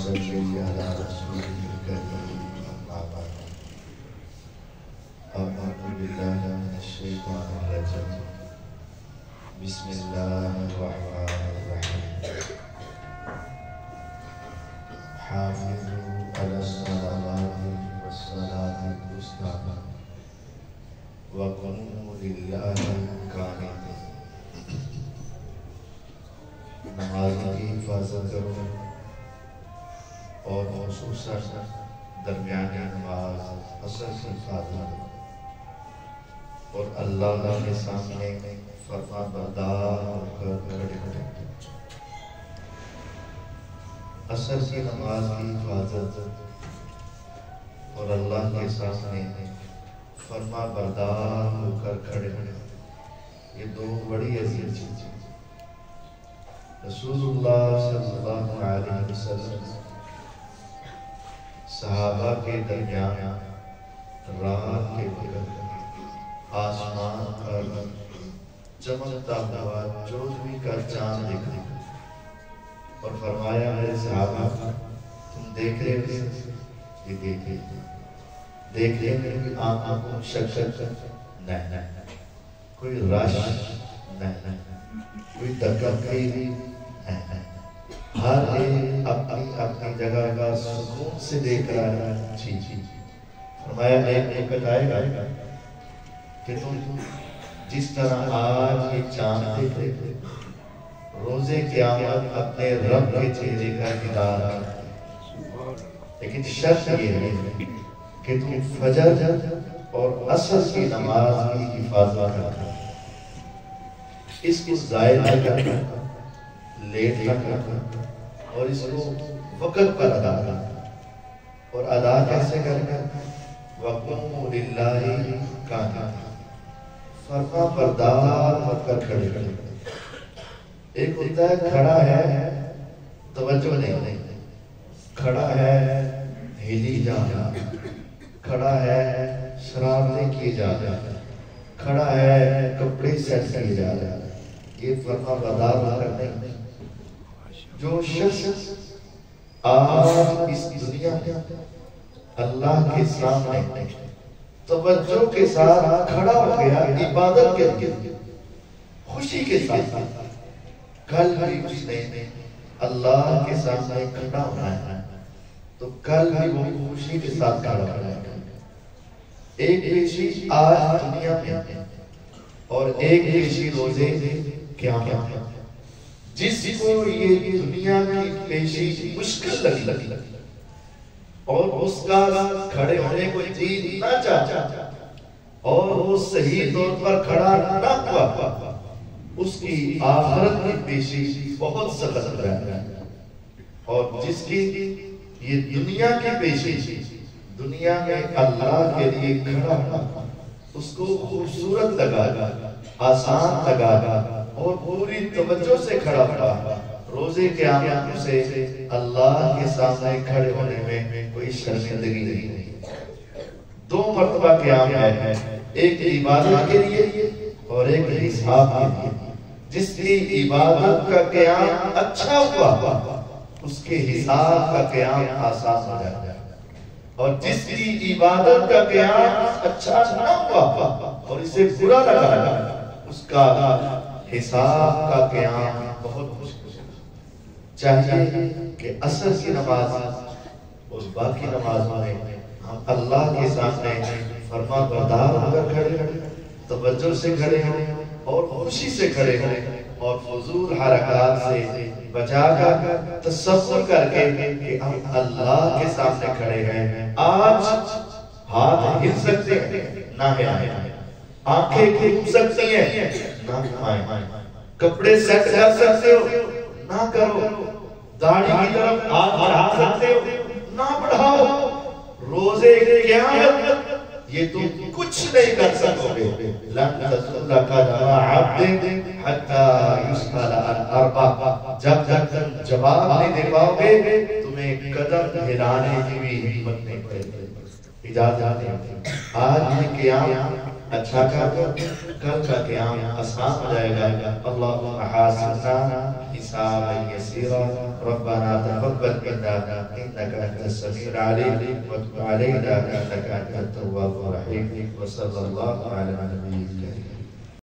وصلی علی رسول الکریم اما بعد اعوذ باللہ من الشیطان الرجیم بسم اللہ الرحمن الرحیم حافظوا علی الصلوات والصلاة الوسطی وقوموا للہ قانتین۔ نماز کی حفاظت کرو اور خصوصاً درمیانی نماز عصر کی حفاظت کرو اور اللہ کے سامنے فرما بردار ہو کر کھڑے ہو۔ عصر کی نماز کی حفاظت اور اللہ کے سامنے فرما بردار ہو کر کھڑے ہو، یہ دو بڑی عزیز چیزیں۔ رسول اللہ صلی اللہ علیہ وسلم صحابہ کے درمیان رات کے وقت آسمان پر چمکتا ہوا چودھویں کا چاند دیکھا اور فرمایا ہے صحابہ تم دیکھ رہے ہو؟ یہ دیکھ رہے کہ آنکھوں کو شک نہیں، کوئی رش نہیں، کوئی دککئی نہیں، ہر ایک اپنی اپنی جگہ کا سکون سے دیکھ رہا ہے۔ جی فرمایا ایک وقت آئے گا کہ تم جس طرح آج یہ چاند دیکھ رہے تھے روز قیامت اپنے رب کے چہرے کا دیدار کرو، لیکن شرط یہ ہے کہ تم فجر اور عصر کی نماز کی حفاظت کرو، اس کو ضائع نہ کرنا، لیٹ نہ کرنا، اور اس کو وقت پر ادا کرنا۔ اور ادا کیسے کرنا؟ وَقُومُوا لِلَّهِ قَانِتِينَ، فرما بردار ہو کر کھڑے کھڑے۔ ایک ہوتا ہے کھڑا ہے توجہ نہیں، کھڑا ہے ہلی جانا، کھڑا ہے شرارتیں کیے جا رہا، کھڑا ہے کپڑے سیٹ کیے جا رہا، یہ فرما بردار ہو کر نہیں۔ جو شخص آج اس دنیا میں اللہ کے سامنے توجہ کے ساتھ کھڑا ہو گیا عبادت کے لیے خوشی کے ساتھ، کل بھی اس نے اللہ کے سامنے کھڑا ہونا ہے تو کل بھی وہ خوشی کے ساتھ کھڑا ہونا ہے۔ ایک پیشی آج دنیا میں اور ایک پیشی روزے قیامت۔ جس کو یہ دنیا کی پیشی مشکل لگی اور اس کا کھڑے ہونے کو جی نہ چاہتا اور وہ صحیح طور پر کھڑا نہ ہوا، اس کی آخرت کی پیشی بہت سخت ہے۔ اور جس کی یہ دنیا کی پیشی دنیا میں اللہ کے لیے کھڑا ہوا، اس کو خوبصورت لگا، آسان لگا اور پوری توجہ سے کھڑا ہوا، روزے قیامت سے اللہ کے سامنے کھڑے ہونے میں کوئی شرمندگی نہیں۔ دو مرتبہ قیام ہے، ایک عبادت کے لیے اور ایک حساب کے لیے۔ جس کی عبادت کا قیام اچھا ہوا اس کے حساب کا قیام آسان ہو جائے، اور جس کی عبادت کا قیام اچھا نہ ہوا اور اسے برا لگا اس کا حساب کا قیام بہت مشکل۔ چاہیے کہ عصر کی نماز اور باقی نمازوں میں ہم اللہ کے سامنے فرما بردار ہو کر کھڑے ہوں، توجہ سے کھڑے ہوں اور خوشی سے کھڑے ہوں، اور فضول حرکات سے بچا کر تصور کر کے کہ ہم اللہ کے سامنے کھڑے ہیں۔ آج ہاتھ ہل سکتے ہیں نہ ہلائیں، آنکھیں کھل سکتی ہیں نہ کھائیں، کپڑے سیٹ کر سکتے ہو نہ کرو، داڑھی کی طرف ہاتھ بڑھا سکتے ہو نہ بڑھاؤ، روزے قیامت یہ تم کچھ نہیں کر سکو گے۔ لَن تَسُلَّ قَدَمَ عَبْدٍ حَتَّى يُسْأَلَ عَنْ أَرْبَعٍ، جب تک تم جواب نہیں دے پاؤ گے تمہیں قدم ہلانے کی بھی ہمت نہیں پڑے گی۔ اجازت دیں آج یہ قیام اچھا کر کل کا قیام آسان ہو جائے گا. اللهم حاسبنا حسابا يسيرا ربنا تقبل منا انك انت السميع العليم وتب علينا انك انت التواب الرحيم وصلى الله على نبينا